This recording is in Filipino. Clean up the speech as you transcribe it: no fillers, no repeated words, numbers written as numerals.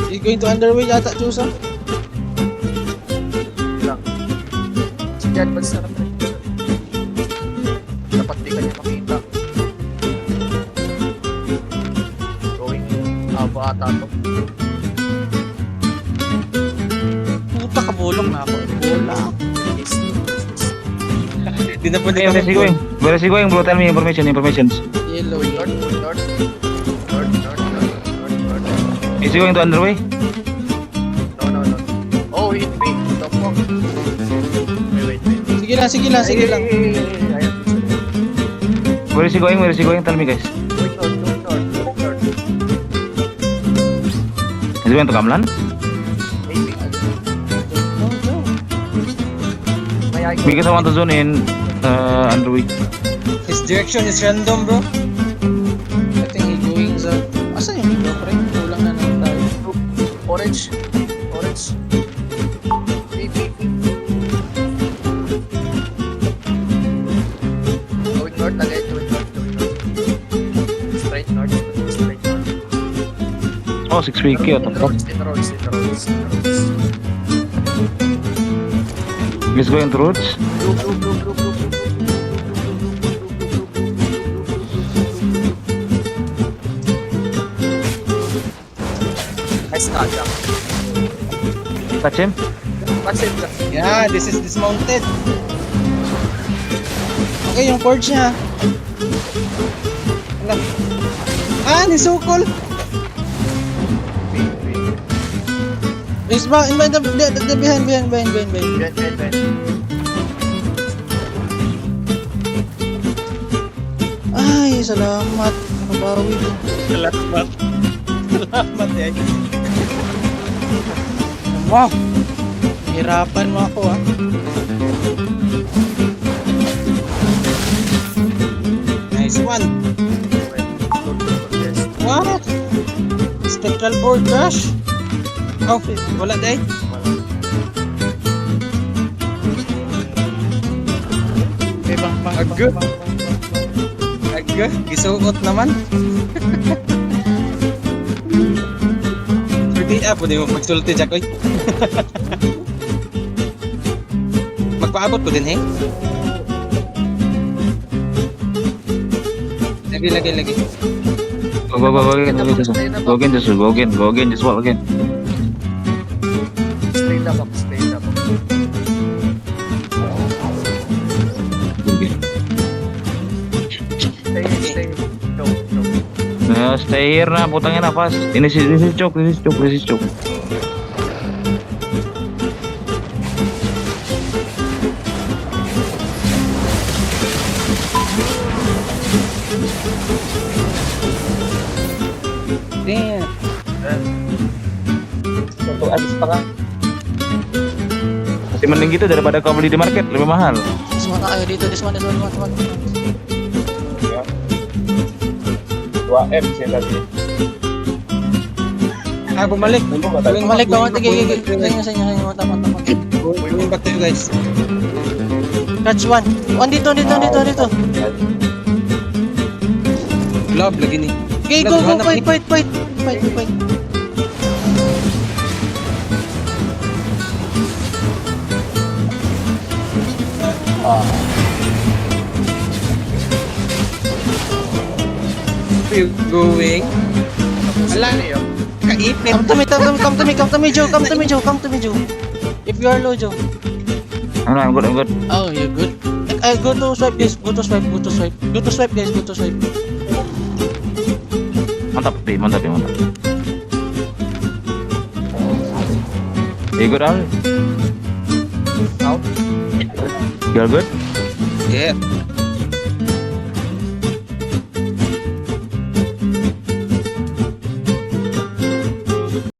You going to underway yata, Chusa? Lang. Si Jan, ba't sarap rin? Dapat di kanya makita. Going abo ata to. Puta, kabulong na ako. Bola. Di na po Where is he going? Where is he going, bro? Tell me informations. Yellow, North, north, north, north, north, north. Is he going to underway? No. Oh, hit me. The fuck? Wait. Sige lang. Ayan. Where is he going? Tell me, guys. Going north. Is he going to Kamlan? Maybe. May I go? Because I want to zone in underway. His direction is random, bro. I think he going sa... Asa yung bro, pre? Kulang na naman tayo. Orange. Maybe. Going north again. Going north. Straight north. Oh, 6 wiki. What the fuck? Stay the roads. He's going to roads. Blue. Nice catch up. Catch him. Catch it. Yeah, this is dismounted. Okay, yung forge niya. Wala. Nisukol. Is ba? In behind. Ben. Ay, salamat. Nakabawi din. Salamat eh. Wow. Hirapan mo ako ah. Nice one. What? Spectral board crash? Oh, wala day. Agga. Gisuot naman. Pwede mo magsulti, Jack, oy. Magpaabot ko din, eh. Lagi. Go again, just walk again. Stay the box. Stay. No. Stay here na, putangin na, fast. This is choke. Damn. Untuk habis tengah. Masih mending gitu daripada kau beli di market, lebih mahal. Semua ayo dito, this one. 2M sih tadi. Bumalik. Bawat tigil. Sa inyo. Tama. Going back to you guys. Catch one. One dito. Globe lagi ni. Okay, go, fight. You going? Ala, kaipit. Come to me, Joe. If you are low, Joe. I'm good. Oh, you're good. Go to swipe, guys. Go to swipe, guys. Mantap. You good, Al? Out. You're good? Yeah.